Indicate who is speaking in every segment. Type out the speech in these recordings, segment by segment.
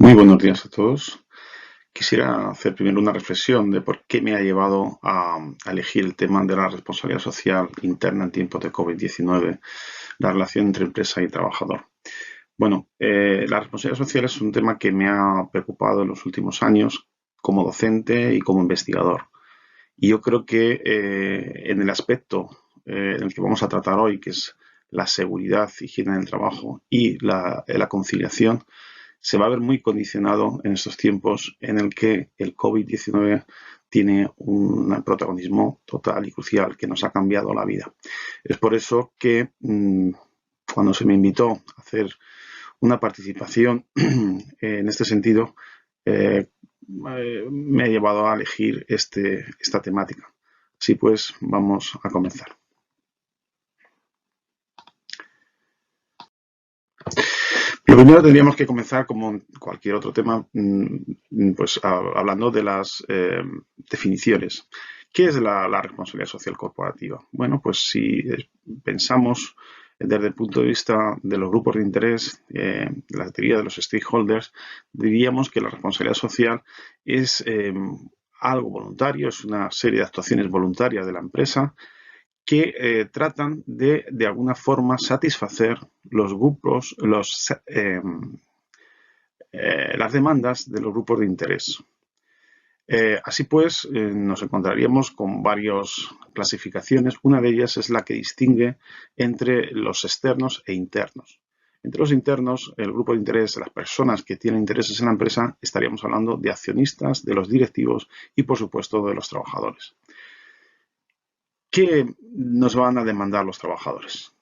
Speaker 1: Muy buenos días a todos. Quisiera hacer primero una reflexión de por qué me ha llevado a elegir el tema de la responsabilidad social interna en tiempos de COVID-19, la relación entre empresa y trabajador. Bueno, la responsabilidad social es un tema que me ha preocupado en los últimos años como docente y como investigador. Y yo creo que en el aspecto en el que vamos a tratar hoy, que es la seguridad, higiene del trabajo y la conciliación, se va a ver muy condicionado en estos tiempos en el que el COVID-19 tiene un protagonismo total y crucial que nos ha cambiado la vida. Es por eso que cuando se me invitó a hacer una participación en este sentido, me ha llevado a elegir esta temática. Así pues, vamos a comenzar. Lo primero tendríamos que comenzar, como en cualquier otro tema, pues hablando de las definiciones. ¿Qué es la responsabilidad social corporativa? Bueno, pues si pensamos desde el punto de vista de los grupos de interés, la teoría de los stakeholders, diríamos que la responsabilidad social es algo voluntario, es una serie de actuaciones voluntarias de la empresa que tratan de alguna forma satisfacer los grupos, las demandas de los grupos de interés. Así pues, nos encontraríamos con varias clasificaciones. Una de ellas es la que distingue entre los externos e internos. Entre los internos, el grupo de interés, las personas que tienen intereses en la empresa, estaríamos hablando de accionistas, de los directivos y, por supuesto, de los trabajadores. ¿Qué nos van a demandar los trabajadores?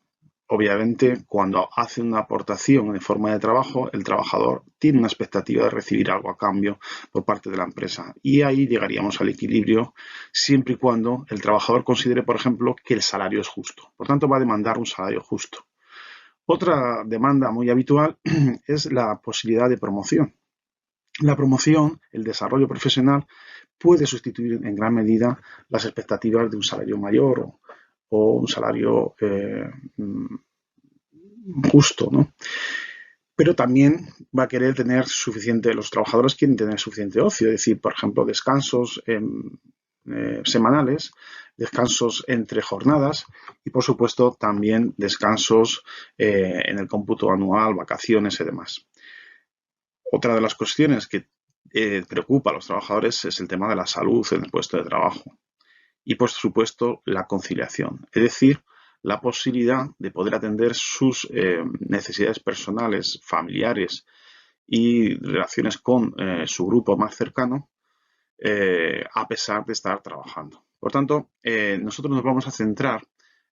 Speaker 1: Obviamente, cuando hace una aportación en forma de trabajo, el trabajador tiene una expectativa de recibir algo a cambio por parte de la empresa. Y ahí llegaríamos al equilibrio siempre y cuando el trabajador considere, por ejemplo, que el salario es justo. Por tanto, va a demandar un salario justo. Otra demanda muy habitual es la posibilidad de promoción. La promoción, el desarrollo profesional, puede sustituir en gran medida las expectativas de un salario mayor o un salario justo, ¿no? Pero también va a querer tener suficiente, los trabajadores quieren tener suficiente ocio, es decir, por ejemplo, descansos semanales, descansos entre jornadas y, por supuesto, también descansos en el cómputo anual, vacaciones y demás. Otra de las cuestiones que preocupa a los trabajadores es el tema de la salud en el puesto de trabajo y, por supuesto, la conciliación, es decir, la posibilidad de poder atender sus necesidades personales, familiares y relaciones con su grupo más cercano a pesar de estar trabajando. Por tanto, nosotros nos vamos a centrar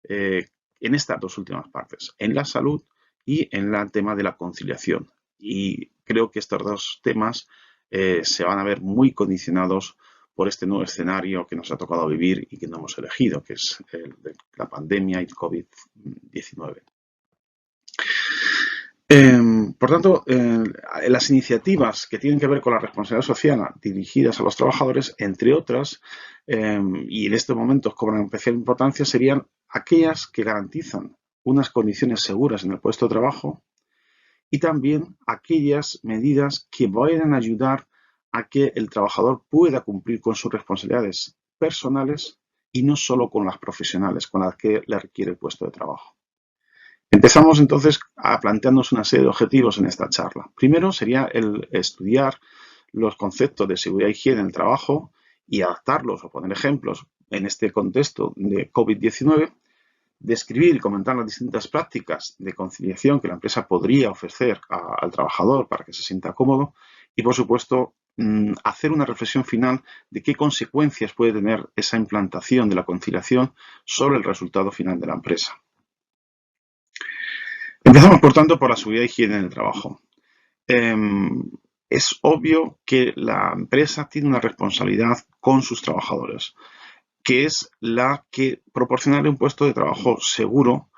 Speaker 1: en estas dos últimas partes, en la salud y en el tema de la conciliación. Y creo que estos dos temas se van a ver muy condicionados por este nuevo escenario que nos ha tocado vivir y que no hemos elegido, que es el de la pandemia y el COVID-19. Por tanto, las iniciativas que tienen que ver con la responsabilidad social dirigidas a los trabajadores, entre otras, y en estos momentos cobran especial importancia, serían aquellas que garantizan unas condiciones seguras en el puesto de trabajo y también aquellas medidas que vayan a ayudar a que el trabajador pueda cumplir con sus responsabilidades personales y no solo con las profesionales con las que le requiere el puesto de trabajo. Empezamos entonces a plantearnos una serie de objetivos en esta charla. Primero sería el estudiar los conceptos de seguridad e higiene en el trabajo y adaptarlos o poner ejemplos en este contexto de COVID-19, describir y comentar las distintas prácticas de conciliación que la empresa podría ofrecer al trabajador para que se sienta cómodo y, por supuesto, hacer una reflexión final de qué consecuencias puede tener esa implantación de la conciliación sobre el resultado final de la empresa. Empezamos, por tanto, por la seguridad e higiene en el trabajo. Es obvio que la empresa tiene una responsabilidad con sus trabajadores, que es la que proporcionarle un puesto de trabajo seguro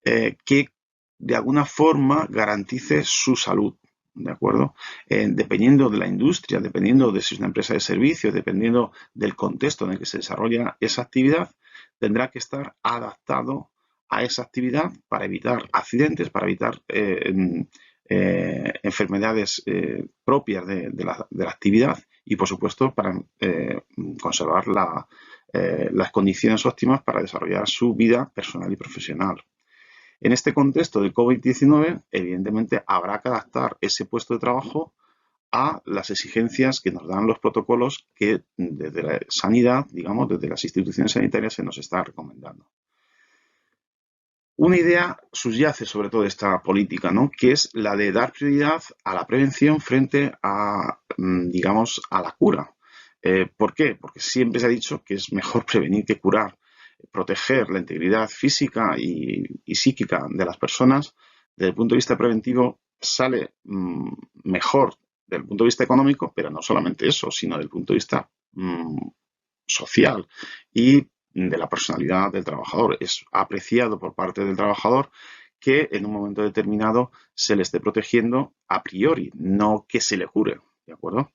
Speaker 1: que de alguna forma garantice su salud, ¿de acuerdo? Dependiendo de la industria, dependiendo de si es una empresa de servicios, dependiendo del contexto en el que se desarrolla esa actividad, tendrá que estar adaptado a esa actividad para evitar accidentes, para evitar enfermedades propias de la actividad y, por supuesto, para conservar las condiciones óptimas para desarrollar su vida personal y profesional. En este contexto del COVID-19, evidentemente, habrá que adaptar ese puesto de trabajo a las exigencias que nos dan los protocolos que desde la sanidad, digamos, desde las instituciones sanitarias se nos está recomendando. Una idea subyace sobre todo esta política, ¿no?, que es la de dar prioridad a la prevención frente a, digamos, a la cura. ¿Por qué? Porque siempre se ha dicho que es mejor prevenir que curar. Proteger la integridad física y psíquica de las personas desde el punto de vista preventivo sale mejor desde el punto de vista económico, pero no solamente eso, sino desde el punto de vista social y de la personalidad del trabajador. Es apreciado por parte del trabajador que en un momento determinado se le esté protegiendo a priori, no que se le cure, ¿de acuerdo?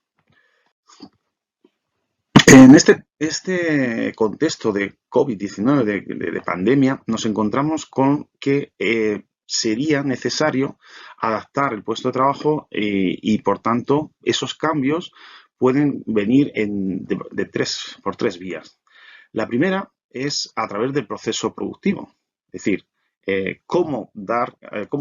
Speaker 1: En este contexto de COVID-19, de pandemia, nos encontramos con que sería necesario adaptar el puesto de trabajo y, por tanto, esos cambios pueden venir por tres vías. La primera es a través del proceso productivo, es decir, cómo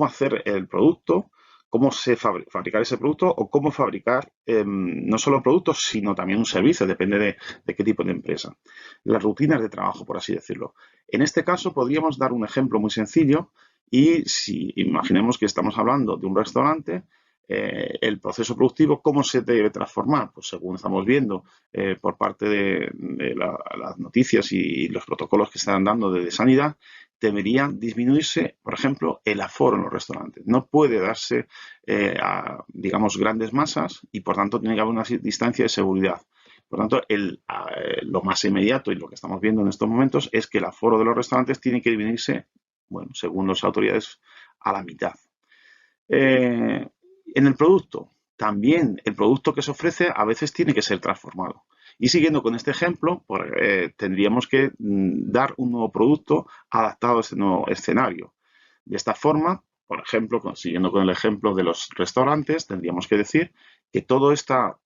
Speaker 1: hacer el producto, cómo fabricar ese producto o cómo fabricar no solo productos, sino también un servicio, depende de qué tipo de empresa. Las rutinas de trabajo, por así decirlo. En este caso, podríamos dar un ejemplo muy sencillo y si imaginemos que estamos hablando de un restaurante, el proceso productivo, ¿cómo se debe transformar? Pues según estamos viendo por parte de las noticias y los protocolos que están dando de sanidad, debería disminuirse, por ejemplo, el aforo en los restaurantes. No puede darse a, digamos, grandes masas y, por tanto, tiene que haber una distancia de seguridad. Por tanto, lo más inmediato y lo que estamos viendo en estos momentos es que el aforo de los restaurantes tiene que disminuirse, bueno, según las autoridades, a la mitad. En el producto, también el producto que se ofrece a veces tiene que ser transformado. Y siguiendo con este ejemplo, tendríamos que dar un nuevo producto adaptado a este nuevo escenario. De esta forma, por ejemplo, siguiendo con el ejemplo de los restaurantes, tendríamos que decir que toda esta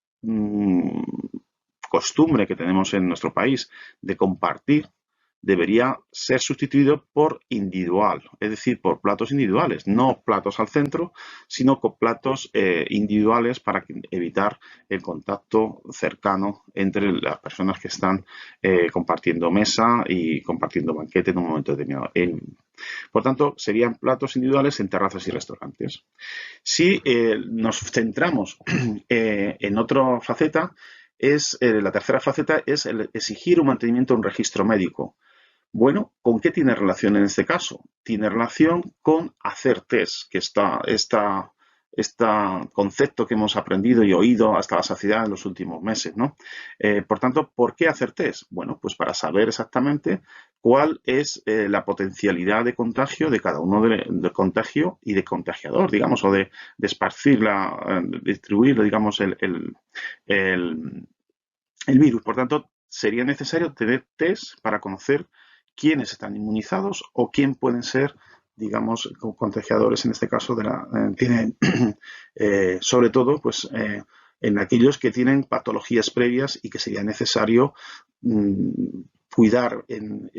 Speaker 1: costumbre que tenemos en nuestro país de compartir debería ser sustituido por individual, es decir, por platos individuales, no platos al centro, sino con platos individuales para evitar el contacto cercano entre las personas que están compartiendo mesa y compartiendo banquete en un momento determinado. Por tanto, serían platos individuales en terrazas y restaurantes. Si nos centramos en otra faceta, la tercera faceta es el exigir un mantenimiento de un registro médico. Bueno, ¿con qué tiene relación en este caso? Tiene relación con hacer test, que este concepto que hemos aprendido y oído hasta la saciedad en los últimos meses, ¿no? Por tanto, ¿por qué hacer test? Bueno, pues para saber exactamente cuál es la potencialidad de contagio de cada uno de contagio y de contagiador, digamos, o de distribuir, digamos, el virus. Por tanto, sería necesario tener test para conocer quiénes están inmunizados o quién pueden ser, digamos, contagiadores, en este caso, tienen, sobre todo, pues, en aquellos que tienen patologías previas y que sería necesario cuidar en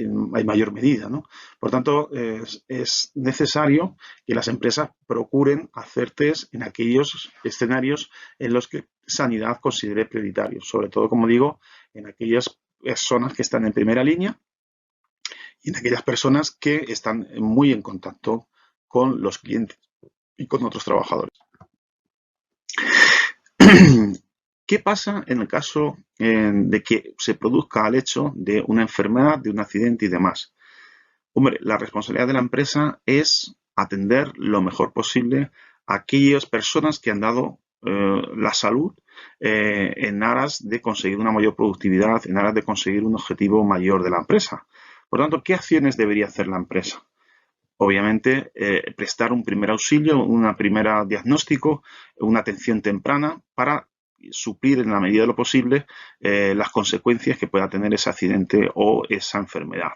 Speaker 1: mayor medida, ¿no? Por tanto, es necesario que las empresas procuren hacer test en aquellos escenarios en los que sanidad considere prioritarios, sobre todo, como digo, en aquellas personas que están en primera línea y en aquellas personas que están muy en contacto con los clientes y con otros trabajadores. ¿Qué pasa en el caso de que se produzca el hecho de una enfermedad, de un accidente y demás? Hombre, la responsabilidad de la empresa es atender lo mejor posible a aquellas personas que han dado la salud en aras de conseguir una mayor productividad, en aras de conseguir un objetivo mayor de la empresa. Por tanto, ¿qué acciones debería hacer la empresa? Obviamente, prestar un primer auxilio, una primera diagnóstico, una atención temprana para suplir en la medida de lo posible las consecuencias que pueda tener ese accidente o esa enfermedad.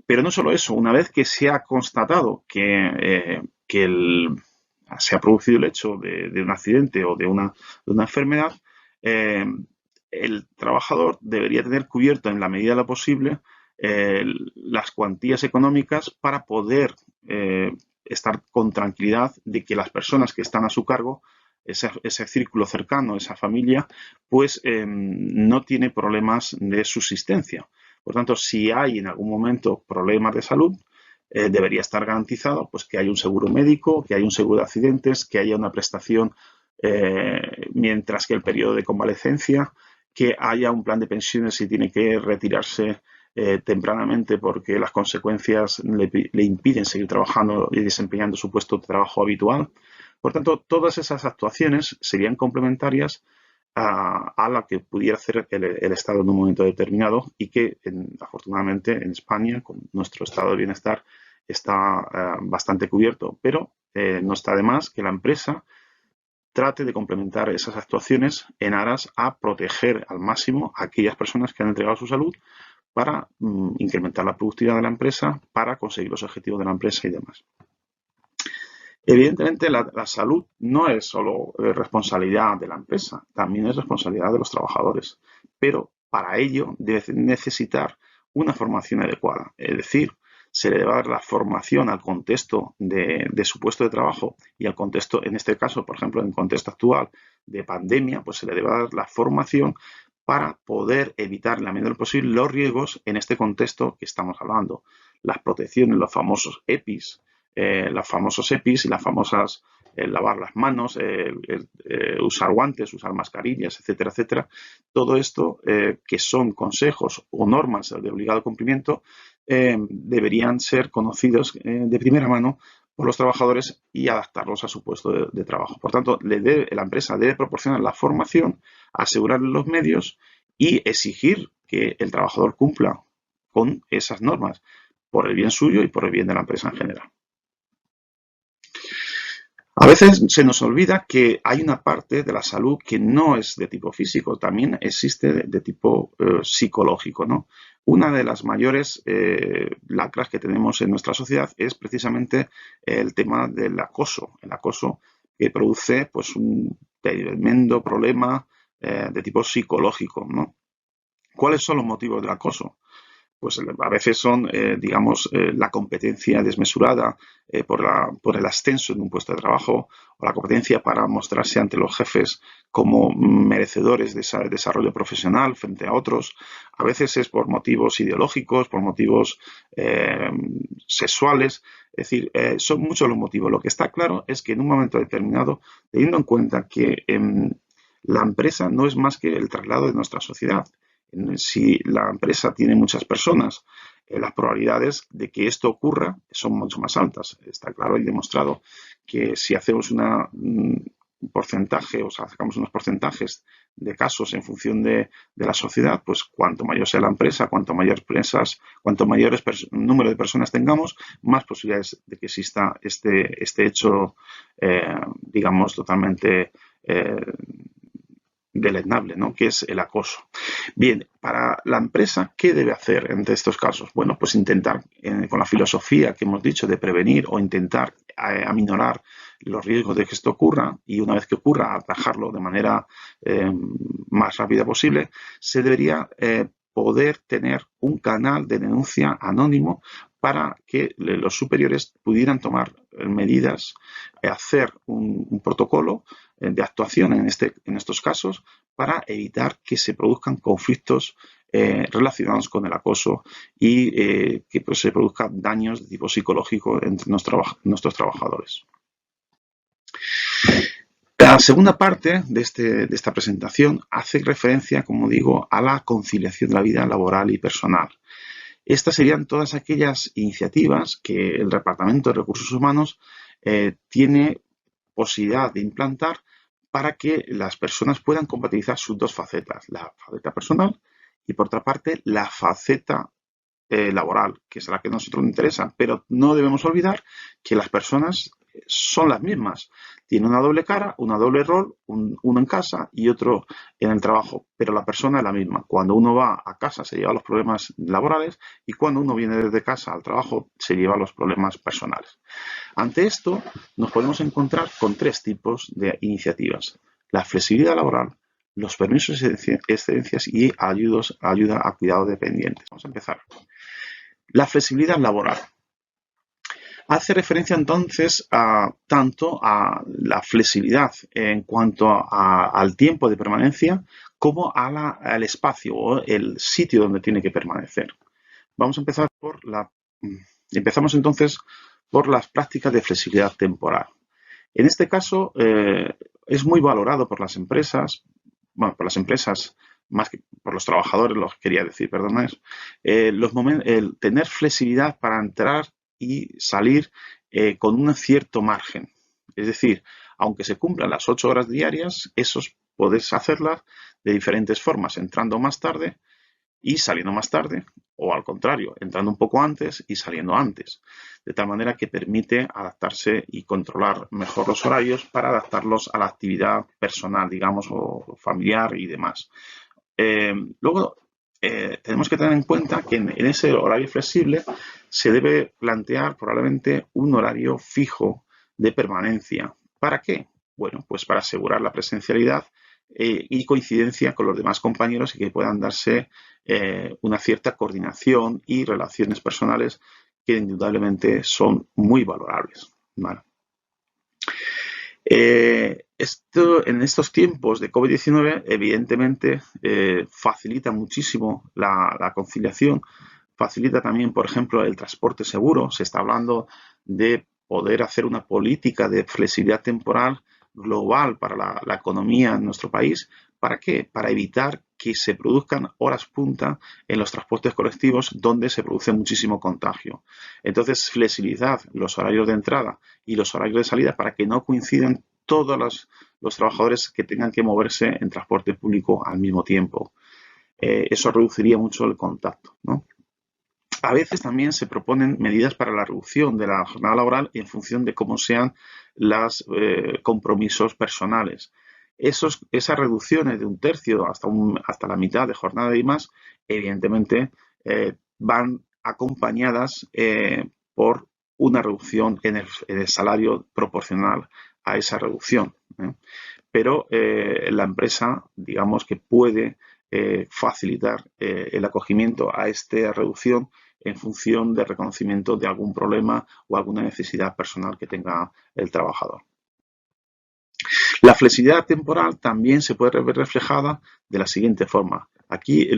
Speaker 1: Pero no solo eso, una vez que se ha constatado que se ha producido el hecho de un accidente o de una enfermedad, eh, el trabajador debería tener cubierto en la medida de lo posible las cuantías económicas para poder estar con tranquilidad de que las personas que están a su cargo, ese círculo cercano, esa familia, pues no tiene problemas de subsistencia. Por tanto, si hay en algún momento problemas de salud, debería estar garantizado pues, que haya un seguro médico, que haya un seguro de accidentes, que haya una prestación mientras que el periodo de convalecencia, que haya un plan de pensiones si tiene que retirarse tempranamente porque las consecuencias le impiden seguir trabajando y desempeñando su puesto de trabajo habitual. Por tanto, todas esas actuaciones serían complementarias a la que pudiera hacer el Estado en un momento determinado y que, afortunadamente, en España, con nuestro estado de bienestar, está bastante cubierto. Pero no está de más que la empresa trate de complementar esas actuaciones en aras a proteger al máximo a aquellas personas que han entregado su salud para incrementar la productividad de la empresa, para conseguir los objetivos de la empresa y demás. Evidentemente, la salud no es solo responsabilidad de la empresa, también es responsabilidad de los trabajadores, pero para ello debe necesitar una formación adecuada, es decir, se le debe dar la formación al contexto de su puesto de trabajo y al contexto, en este caso, por ejemplo, en el contexto actual de pandemia, pues se le debe dar la formación para poder evitar en la medida de lo posible los riesgos en este contexto que estamos hablando. Las protecciones, los famosos EPIs, y las famosas lavar las manos, usar guantes, usar mascarillas, etcétera, etcétera. Todo esto, que son consejos o normas de obligado cumplimiento, deberían ser conocidos de primera mano por los trabajadores y adaptarlos a su puesto de trabajo. Por tanto, la empresa debe proporcionar la formación, asegurar los medios y exigir que el trabajador cumpla con esas normas por el bien suyo y por el bien de la empresa en general. A veces se nos olvida que hay una parte de la salud que no es de tipo físico, también existe de tipo psicológico, ¿no? Una de las mayores lacras que tenemos en nuestra sociedad es precisamente el tema del acoso. El acoso que produce pues, un tremendo problema de tipo psicológico, ¿no? ¿Cuáles son los motivos del acoso? Pues a veces son, digamos, la competencia desmesurada por el ascenso en un puesto de trabajo o la competencia para mostrarse ante los jefes como merecedores de ese desarrollo profesional frente a otros. A veces es por motivos ideológicos, por motivos sexuales. Es decir, son muchos los motivos. Lo que está claro es que en un momento determinado, teniendo en cuenta que la empresa no es más que el traslado de nuestra sociedad. Si la empresa tiene muchas personas, las probabilidades de que esto ocurra son mucho más altas. Está claro y demostrado que si hacemos un porcentaje, o sea, sacamos unos porcentajes de casos en función de la sociedad, pues cuanto mayor sea la empresa, cuanto mayor número de personas tengamos, más posibilidades de que exista este hecho, digamos, totalmente deleznable, ¿no? Que es el acoso. Bien, para la empresa, ¿qué debe hacer en estos casos? Bueno, pues intentar, con la filosofía que hemos dicho de prevenir o intentar aminorar los riesgos de que esto ocurra y una vez que ocurra, atajarlo de manera más rápida posible, se debería poder tener un canal de denuncia anónimo para que los superiores pudieran tomar medidas, hacer un protocolo de actuación en estos casos para evitar que se produzcan conflictos relacionados con el acoso y que pues, se produzcan daños de tipo psicológico entre nuestros trabajadores. La segunda parte de esta presentación hace referencia, como digo, a la conciliación de la vida laboral y personal. Estas serían todas aquellas iniciativas que el Departamento de Recursos Humanos tiene posibilidad de implantar para que las personas puedan compatibilizar sus dos facetas, la faceta personal y, por otra parte, la faceta laboral, que es la que a nosotros nos interesa. Pero no debemos olvidar que las personas son las mismas. Tiene una doble cara, una doble rol, uno en casa y otro en el trabajo, pero la persona es la misma. Cuando uno va a casa se lleva los problemas laborales y cuando uno viene desde casa al trabajo se lleva los problemas personales. Ante esto, nos podemos encontrar con tres tipos de iniciativas: la flexibilidad laboral, los permisos de excedencias y ayuda a cuidado dependientes. Vamos a empezar. La flexibilidad laboral hace referencia entonces tanto a la flexibilidad en cuanto al tiempo de permanencia como al espacio o el sitio donde tiene que permanecer. Vamos a empezar empezamos entonces por las prácticas de flexibilidad temporal. En este caso, es muy valorado por las empresas, bueno, por las empresas más que por los trabajadores, lo que quería decir, perdón, el tener flexibilidad para entrar y salir con un cierto margen. Es decir, aunque se cumplan las 8 horas diarias, podés hacerlas de diferentes formas, entrando más tarde y saliendo más tarde, o al contrario, entrando un poco antes y saliendo antes, de tal manera que permite adaptarse y controlar mejor los horarios para adaptarlos a la actividad personal, digamos, o familiar y demás. Luego, tenemos que tener en cuenta que en ese horario flexible se debe plantear probablemente un horario fijo de permanencia. ¿Para qué? Bueno, pues para asegurar la presencialidad y coincidencia con los demás compañeros y que puedan darse una cierta coordinación y relaciones personales que indudablemente son muy valorables. ¿Vale? En estos tiempos de COVID-19, evidentemente, facilita muchísimo la conciliación, facilita también, por ejemplo, el transporte seguro. Se está hablando de poder hacer una política de flexibilidad temporal global para la economía en nuestro país. ¿Para qué? Para evitar que se produzcan horas punta en los transportes colectivos donde se produce muchísimo contagio. Entonces, flexibilizar los horarios de entrada y los horarios de salida para que no coincidan todos los trabajadores que tengan que moverse en transporte público al mismo tiempo. Eso reduciría mucho el contacto, ¿no? A veces también se proponen medidas para la reducción de la jornada laboral en función de cómo sean los compromisos personales. Esas reducciones de un tercio hasta la mitad de jornada y más, evidentemente, van acompañadas por una reducción en el salario proporcional a esa reducción. Pero la empresa, digamos que puede facilitar el acogimiento a esta reducción en función del reconocimiento de algún problema o alguna necesidad personal que tenga el trabajador. La flexibilidad temporal también se puede ver reflejada de la siguiente forma. Aquí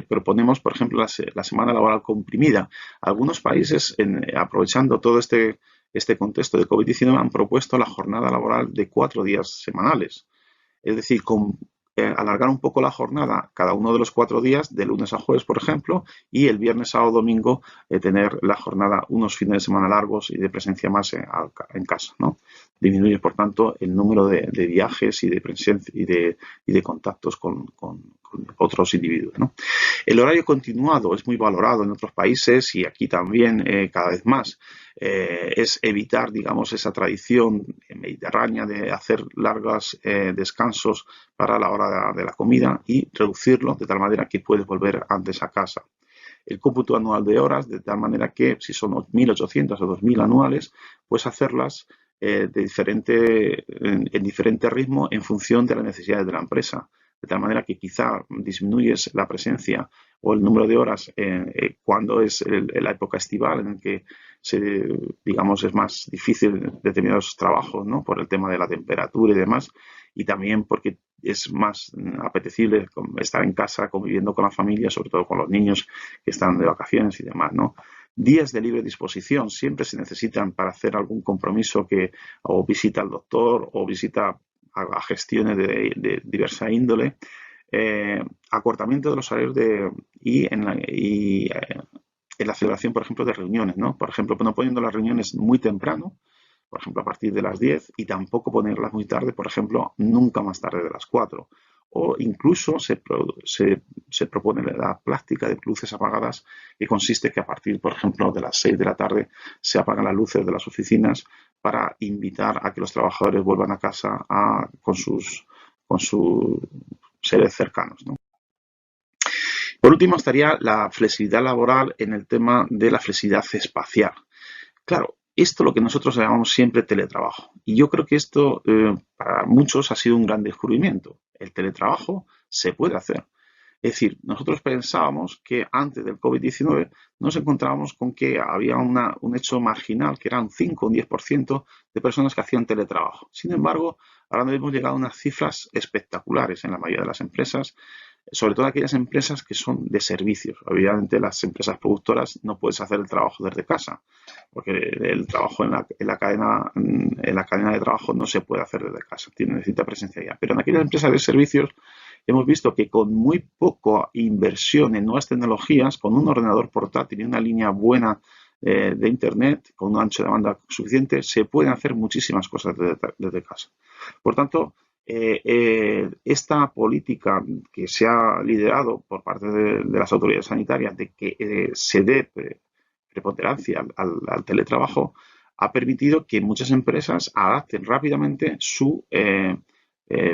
Speaker 1: proponemos, por ejemplo, la semana laboral comprimida. Algunos países, aprovechando todo este contexto de COVID-19, han propuesto la jornada laboral de 4 días semanales. Es decir, alargar un poco la jornada cada uno de los 4 días, de lunes a jueves, por ejemplo, y el viernes, sábado, domingo, tener la jornada unos fines de semana largos y de presencia más en casa, ¿no? Disminuye, por tanto, el número de viajes y de presencia y de contactos con otros individuos, ¿no? El horario continuado es muy valorado en otros países y aquí también cada vez más. Es evitar, digamos, esa tradición mediterránea de hacer largos descansos para la hora de la comida y reducirlo de tal manera que puedes volver antes a casa. El cómputo anual de horas, de tal manera que si son 1.800 o 2.000 anuales, pues hacerlas en diferente ritmo en función de las necesidades de la empresa. De tal manera que quizá disminuyes la presencia o el número de horas cuando es la época estival en la que digamos, es más difícil determinados trabajos, ¿no? Por el tema de la temperatura y demás, y también porque es más apetecible estar en casa conviviendo con la familia, sobre todo con los niños que están de vacaciones y demás, ¿no? Días de libre disposición siempre se necesitan para hacer algún compromiso o visita al doctor o visita a gestiones de diversa índole, acortamiento de los horarios en la celebración, por ejemplo, de reuniones, ¿no? Por ejemplo, no poniendo las reuniones muy temprano, por ejemplo, a partir de las 10 y tampoco ponerlas muy tarde, por ejemplo, nunca más tarde de las 4. O incluso se propone la práctica de luces apagadas, que consiste que a partir, por ejemplo, de las 6 de la tarde se apagan las luces de las oficinas para invitar a que los trabajadores vuelvan a casa con sus seres cercanos, ¿no? Por último, estaría la flexibilidad laboral en el tema de la flexibilidad espacial. Claro, esto es lo que nosotros llamamos siempre teletrabajo. Y yo creo que esto para muchos ha sido un gran descubrimiento. El teletrabajo se puede hacer. Es decir, nosotros pensábamos que antes del COVID-19 nos encontrábamos con que había un hecho marginal, que eran 5 o un 10% de personas que hacían teletrabajo. Sin embargo, ahora hemos llegado a unas cifras espectaculares en la mayoría de las empresas, sobre todo aquellas empresas que son de servicios. Obviamente las empresas productoras no puedes hacer el trabajo desde casa, porque el trabajo en la cadena de trabajo no se puede hacer desde casa, necesita presencialidad. Pero en aquellas empresas de servicios hemos visto que con muy poca inversión en nuevas tecnologías, con un ordenador portátil y una línea buena de Internet, con un ancho de banda suficiente, se pueden hacer muchísimas cosas desde casa. Por tanto, esta política que se ha liderado por parte de las autoridades sanitarias de que se dé preponderancia al teletrabajo ha permitido que muchas empresas adapten rápidamente su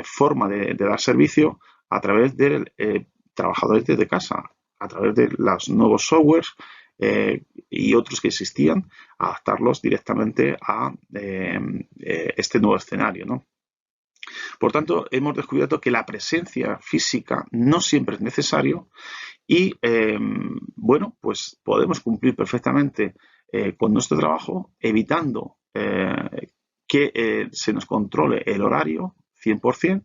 Speaker 1: forma de dar servicio a través de trabajadores desde casa, a través de los nuevos softwares y otros que existían, adaptarlos directamente a este nuevo escenario, ¿no? Por tanto, hemos descubierto que la presencia física no siempre es necesario y, bueno, pues podemos cumplir perfectamente con nuestro trabajo evitando que se nos controle el horario 100%,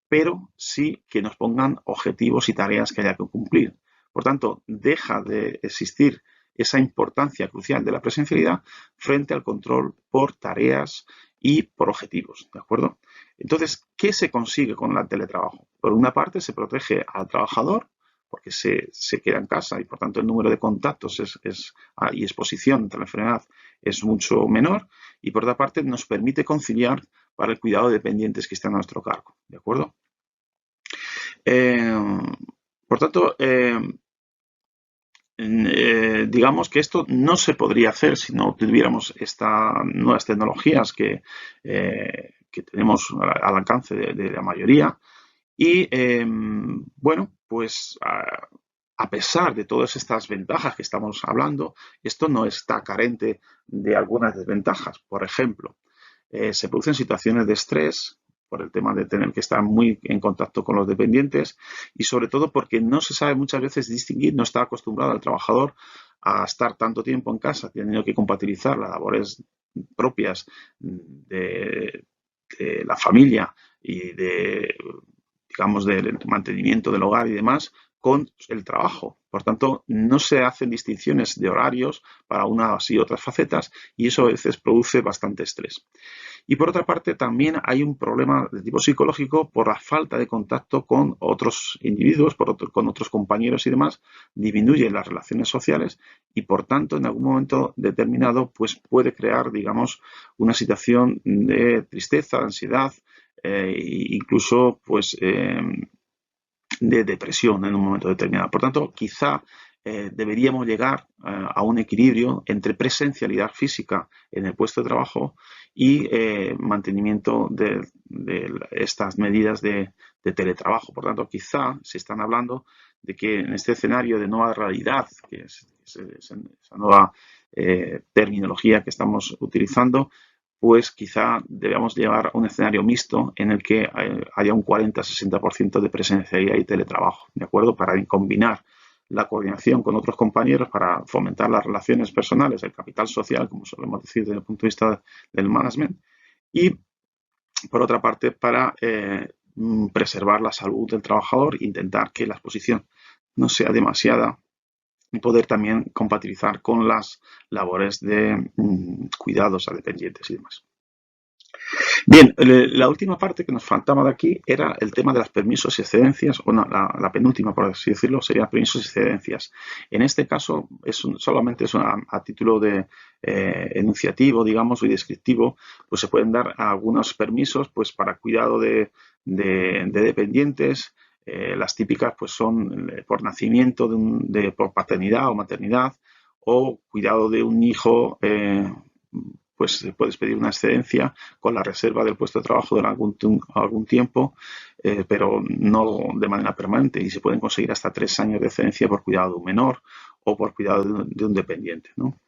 Speaker 1: pero sí que nos pongan objetivos y tareas que haya que cumplir. Por tanto, deja de existir esa importancia crucial de la presencialidad frente al control por tareas y por objetivos, ¿de acuerdo? Entonces, ¿qué se consigue con el teletrabajo? Por una parte, se protege al trabajador porque se queda en casa y, por tanto, el número de contactos y exposición ante la enfermedad es mucho menor. Y, por otra parte, nos permite conciliar para el cuidado de dependientes que están a nuestro cargo, ¿de acuerdo? Por tanto, digamos que esto no se podría hacer si no tuviéramos estas nuevas tecnologías que tenemos al alcance de la mayoría. Y bueno, pues a pesar de todas estas ventajas que estamos hablando, esto no está carente de algunas desventajas. Por ejemplo, se producen situaciones de estrés por el tema de tener que estar muy en contacto con los dependientes y sobre todo porque no se sabe muchas veces distinguir, no está acostumbrado el trabajador a estar tanto tiempo en casa, teniendo que compatibilizar las labores propias de la familia y digamos, del mantenimiento del hogar y demás con el trabajo. Por tanto, no se hacen distinciones de horarios para unas y otras facetas y eso a veces produce bastante estrés. Y por otra parte, también hay un problema de tipo psicológico por la falta de contacto con otros individuos, con otros compañeros y demás, disminuye las relaciones sociales y por tanto en algún momento determinado pues puede crear, digamos, una situación de tristeza, ansiedad, incluso pues de depresión en un momento determinado. Por tanto, quizá deberíamos llegar a un equilibrio entre presencialidad física en el puesto de trabajo y mantenimiento de estas medidas de teletrabajo. Por tanto, quizá se están hablando de que en este escenario de nueva realidad, que es esa nueva terminología que estamos utilizando, pues quizá debamos llevar a un escenario mixto en el que haya un 40-60% de presencialidad y teletrabajo, ¿de acuerdo? Para combinar la coordinación con otros compañeros, para fomentar las relaciones personales, el capital social, como solemos decir desde el punto de vista del management, y por otra parte para preservar la salud del trabajador e intentar que la exposición no sea demasiada y poder también compatibilizar con las labores de cuidados a dependientes y demás. Bien, la última parte que nos faltaba de aquí era el tema de los permisos y excedencias, o no, la penúltima, por así decirlo, sería permisos y excedencias. En este caso, solamente es a título de enunciativo, digamos, y descriptivo, pues se pueden dar algunos permisos pues para cuidado de dependientes. Las típicas pues son por nacimiento, por paternidad o maternidad, o cuidado de un hijo pues puedes pedir una excedencia con la reserva del puesto de trabajo durante algún tiempo, pero no de manera permanente, y se pueden conseguir hasta 3 años de excedencia por cuidado de un menor o por cuidado de un dependiente, ¿no?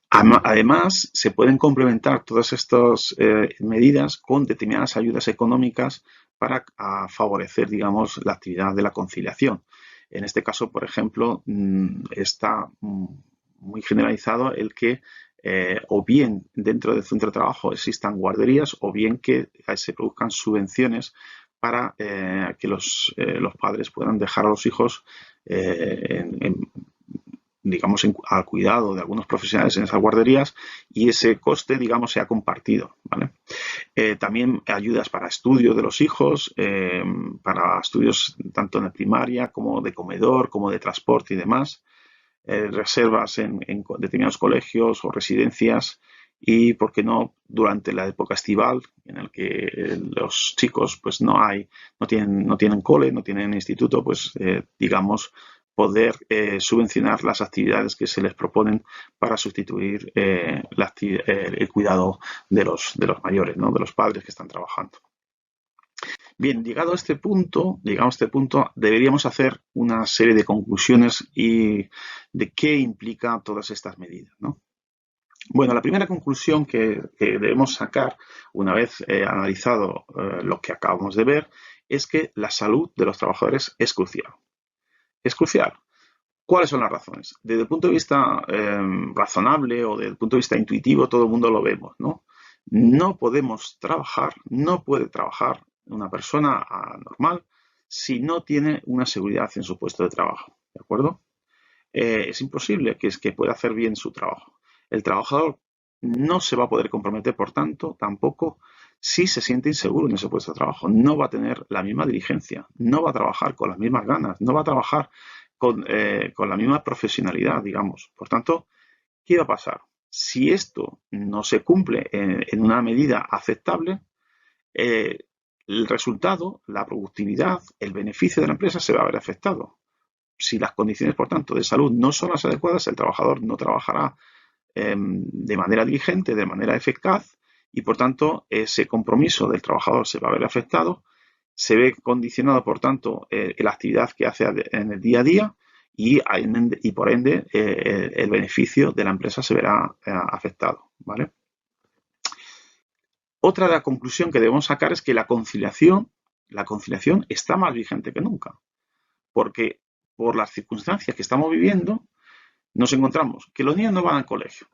Speaker 1: Además, se pueden complementar todas estas medidas con determinadas ayudas económicas para favorecer, digamos, la actividad de la conciliación. En este caso, por ejemplo, está muy generalizado el que o bien dentro del centro de trabajo existan guarderías o bien que se produzcan subvenciones para que los padres puedan dejar a los hijos digamos, al cuidado de algunos profesionales en esas guarderías, y ese coste, digamos, sea compartido, ¿vale? También ayudas para estudio de los hijos, para estudios tanto de primaria como de comedor, como de transporte y demás, reservas en determinados colegios o residencias, y, ¿por qué no?, durante la época estival, en el que los chicos pues no tienen cole, no tienen instituto, pues digamos, poder subvencionar las actividades que se les proponen para sustituir el cuidado de los mayores, ¿no?, de los padres que están trabajando. Bien, llegado a este punto, deberíamos hacer una serie de conclusiones y de qué implica todas estas medidas, ¿no? Bueno, la primera conclusión que debemos sacar, una vez analizado lo que acabamos de ver, es que la salud de los trabajadores es crucial. Es crucial. ¿Cuáles son las razones? Desde el punto de vista razonable o desde el punto de vista intuitivo, todo el mundo lo vemos, ¿no? No podemos trabajar, no puede trabajar una persona normal si no tiene una seguridad en su puesto de trabajo, ¿de acuerdo? Es imposible que pueda hacer bien su trabajo. El trabajador no se va a poder comprometer, por tanto, tampoco si se siente inseguro en ese puesto de trabajo. No va a tener la misma diligencia, no va a trabajar con las mismas ganas, no va a trabajar con la misma profesionalidad, digamos. Por tanto, ¿qué va a pasar? Si esto no se cumple en una medida aceptable, el resultado, la productividad, el beneficio de la empresa se va a ver afectado. Si las condiciones, por tanto, de salud no son las adecuadas, el trabajador no trabajará de manera diligente, de manera eficaz, y, por tanto, ese compromiso del trabajador se va a ver afectado, se ve condicionado, por tanto, la actividad que hace en el día a día, y por ende, el beneficio de la empresa se verá afectado, ¿vale? Otra de la conclusión que debemos sacar es que la conciliación está más vigente que nunca, porque por las circunstancias que estamos viviendo, nos encontramos que los niños no van al colegio,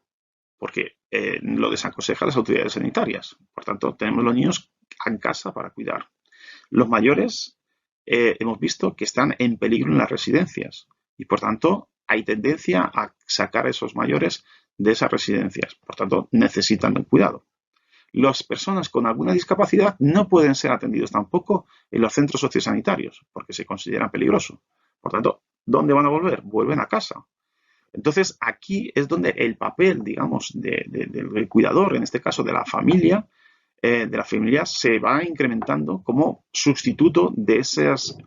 Speaker 1: porque lo desaconsejan las autoridades sanitarias. Por tanto, tenemos los niños en casa para cuidar. Los mayores hemos visto que están en peligro en las residencias, y, por tanto, hay tendencia a sacar a esos mayores de esas residencias. Por tanto, necesitan el cuidado. Las personas con alguna discapacidad no pueden ser atendidos tampoco en los centros sociosanitarios porque se consideran peligrosos. Por tanto, ¿dónde van a volver? Vuelven a casa. Entonces, aquí es donde el papel, digamos, del cuidador, en este caso de la familia, se va incrementando como sustituto de esos,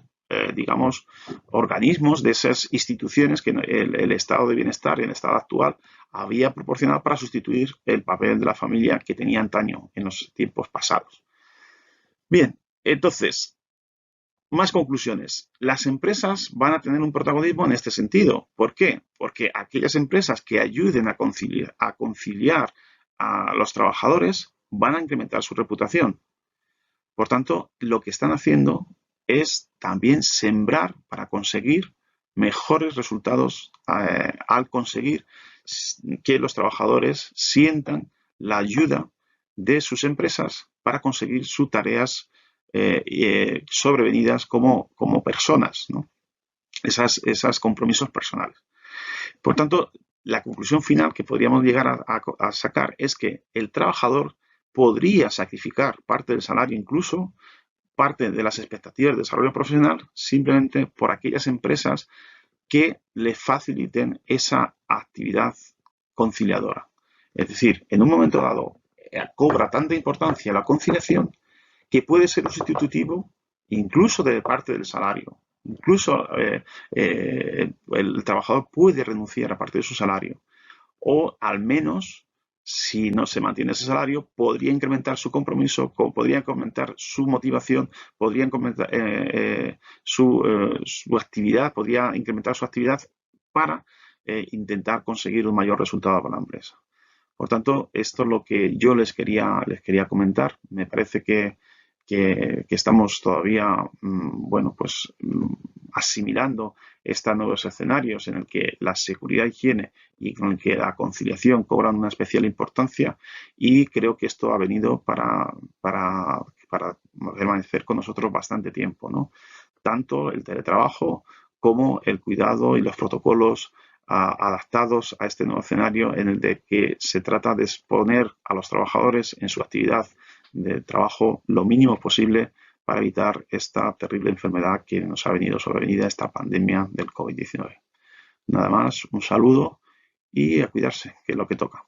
Speaker 1: digamos, organismos, de esas instituciones que el estado de bienestar y el estado actual había proporcionado para sustituir el papel de la familia que tenía antaño en los tiempos pasados. Bien, entonces, más conclusiones. Las empresas van a tener un protagonismo en este sentido. ¿Por qué? Porque aquellas empresas que ayuden a conciliar a los trabajadores van a incrementar su reputación. Por tanto, lo que están haciendo es también sembrar para conseguir mejores resultados al conseguir que los trabajadores sientan la ayuda de sus empresas para conseguir sus tareas sobrevenidas como personas, ¿no? Esos compromisos personales. Por tanto, la conclusión final que podríamos llegar a sacar es que el trabajador podría sacrificar parte del salario, incluso parte de las expectativas de desarrollo profesional, simplemente por aquellas empresas que le faciliten esa actividad conciliadora. Es decir, en un momento dado cobra tanta importancia la conciliación que puede ser un sustitutivo incluso de parte del salario. Incluso el trabajador puede renunciar a parte de su salario, o al menos si no se mantiene ese salario, podría incrementar su compromiso, podría incrementar su motivación, podría incrementar su actividad, podría incrementar su actividad para intentar conseguir un mayor resultado para la empresa. Por tanto, esto es lo que yo les quería comentar. Me parece que estamos todavía, bueno, pues asimilando estos nuevos escenarios en el que la seguridad e higiene y con el que la conciliación cobran una especial importancia, y creo que esto ha venido para permanecer con nosotros bastante tiempo, ¿no? Tanto el teletrabajo como el cuidado y los protocolos adaptados a este nuevo escenario en el de que se trata de exponer a los trabajadores en su actividad de trabajo lo mínimo posible para evitar esta terrible enfermedad que nos ha venido sobrevenida, esta pandemia del COVID-19. Nada más, un saludo y a cuidarse, que es lo que toca.